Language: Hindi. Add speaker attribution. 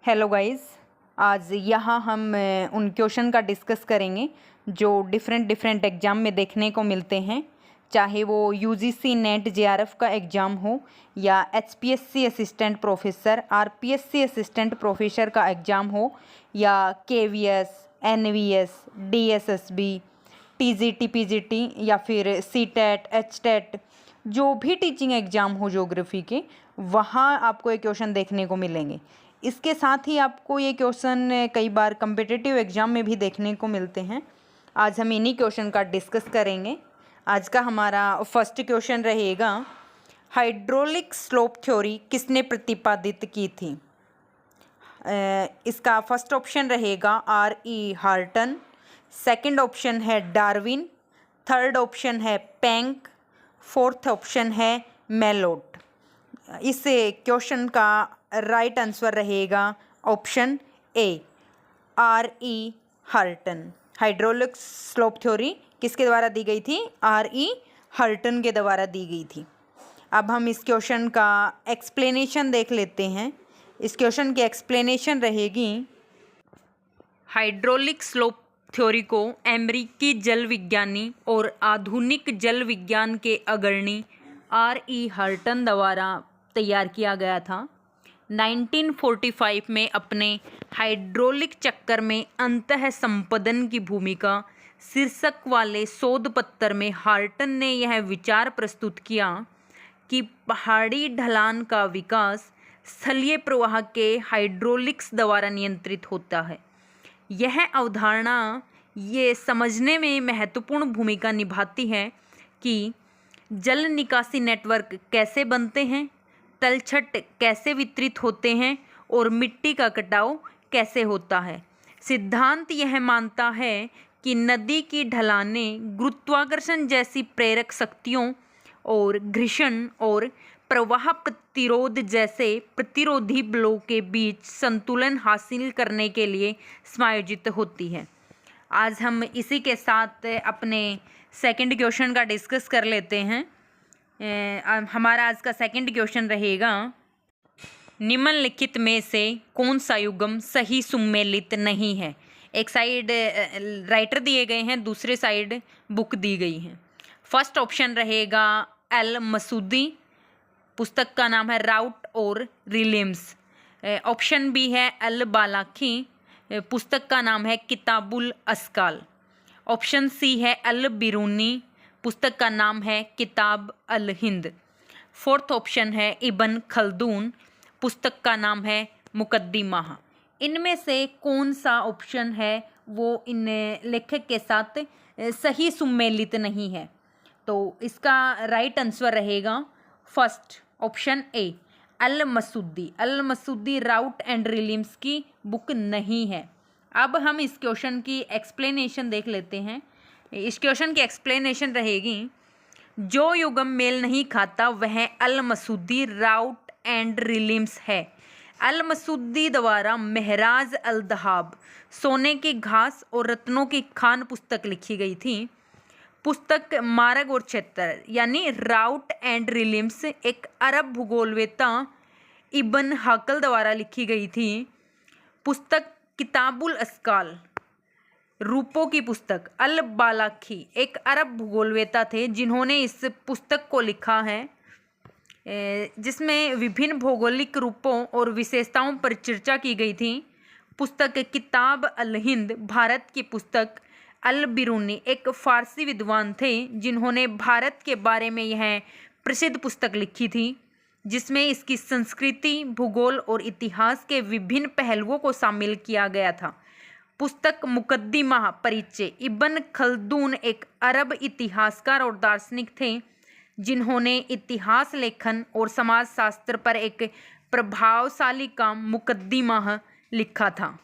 Speaker 1: हेलो गाइस, आज यहाँ हम उन क्वेश्चन का डिस्कस करेंगे जो डिफरेंट एग्ज़ाम में देखने को मिलते हैं, चाहे वो यूजीसी नेट जेआरएफ का एग्ज़ाम हो या HPSC assistant professor, RPSC assistant professor का एग्ज़ाम हो या KVS, NVS, DSSB, TGT, PGT या फिर सीटेट, एचटेट, जो भी टीचिंग एग्ज़ाम हो ज्योग्राफी के, वहाँ आपको ये क्वेश्चन देखने को मिलेंगे। इसके साथ ही आपको ये क्वेश्चन कई बार कम्पिटिटिव एग्ज़ाम में भी देखने को मिलते हैं। आज हम इन्हीं क्वेश्चन का डिस्कस करेंगे। आज का हमारा फर्स्ट क्वेश्चन रहेगा, हाइड्रोलिक स्लोप थ्योरी किसने प्रतिपादित की थी? इसका फर्स्ट ऑप्शन रहेगा आर.ई. हार्टन, सेकंड ऑप्शन है डार्विन, थर्ड ऑप्शन है पेंक, फोर्थ ऑप्शन है मेलोट। इस क्वेश्चन का राइट आंसर रहेगा option A, R E. Horton. Hydraulic slope theory किसके द्वारा दी गई थी? आर.ई. हार्टन के द्वारा दी गई थी। अब हम इस क्वेश्चन का एक्सप्लेनेशन देख लेते हैं। इस क्वेश्चन की एक्सप्लेनेशन रहेगी, हाइड्रोलिक स्लोप थ्योरी को अमेरिकी जल विज्ञानी और आधुनिक जल विज्ञान के अग्रणी आर.ई. हार्टन द्वारा तैयार किया गया था। 1945 में अपने हाइड्रोलिक चक्कर में अंतः संपदन की भूमिका शीर्षक वाले शोध पत्र में हार्टन ने यह विचार प्रस्तुत किया कि पहाड़ी ढलान का विकास स्थलीय प्रवाह के हाइड्रोलिक्स द्वारा नियंत्रित होता है। यह अवधारणा ये समझने में महत्वपूर्ण भूमिका निभाती है कि जल निकासी नेटवर्क कैसे बनते हैं, तलछट कैसे वितरित होते हैं और मिट्टी का कटाव कैसे होता है। सिद्धांत यह मानता है कि नदी की ढलानें गुरुत्वाकर्षण जैसी प्रेरक शक्तियों और घर्षण और प्रवाह प्रतिरोध जैसे प्रतिरोधी बलों के बीच संतुलन हासिल करने के लिए समायोजित होती है। आज हम इसी के साथ अपने सेकंड क्वेश्चन का डिस्कस कर लेते हैं। हमारा आज का सेकंड क्वेश्चन रहेगा, निम्नलिखित में से कौन सा युग्म सही सुमेलित नहीं है? एक साइड राइटर दिए गए हैं, दूसरे साइड बुक दी गई है। फर्स्ट ऑप्शन रहेगा एल मसूदी, पुस्तक का नाम है राउट और रिलिम्स। ऑप्शन बी है अल बालाखी, पुस्तक का नाम है किताबुल अस्काल। ऑप्शन सी है अल बिरूनी, पुस्तक का नाम है किताब अल हिंद। फोर्थ ऑप्शन है इब्न खल्दून, पुस्तक का नाम है मुकद्दिमाह। इनमें से कौन सा ऑप्शन है वो इन लेखक के साथ सही सुमेलित नहीं है? तो इसका राइट आंसर रहेगा first option A, Al Masudi. Al Masudi route and realms की बुक नहीं है। अब हम इस क्वेश्चन की एक्सप्लेनेशन देख लेते हैं। इस क्वेश्चन की एक्सप्लेनेशन रहेगी, जो युग्म मेल नहीं खाता वह अल मसूदी राउट एंड रिलिम्स है। अल मसूदी द्वारा महराज अल दहाब, सोने की घास और रत्नों की खान पुस्तक लिखी गई थी। पुस्तक मार्ग और क्षेत्र यानी राउट एंड रिलिम्स एक अरब भूगोलवेत्ता इब्न हाकल द्वारा लिखी गई थी। पुस्तक किताबुल अस्काल, रूपों की पुस्तक, अल बालाखी एक अरब भूगोलवेत्ता थे जिन्होंने इस पुस्तक को लिखा है, जिसमें विभिन्न भौगोलिक रूपों और विशेषताओं पर चर्चा की गई थी। पुस्तक किताब अल हिंद भारत की पुस्तक, अल बिरूनी एक फारसी विद्वान थे जिन्होंने भारत के बारे में यह प्रसिद्ध पुस्तक लिखी थी, जिसमें इसकी संस्कृति, भूगोल और इतिहास के विभिन्न पहलुओं को शामिल किया गया था। पुस्तक मुकद्दिमाह परिचय, इब्न खल्दून एक अरब इतिहासकार और दार्शनिक थे जिन्होंने इतिहास लेखन और समाजशास्त्र पर एक प्रभावशाली काम मुकद्दिमाह लिखा था।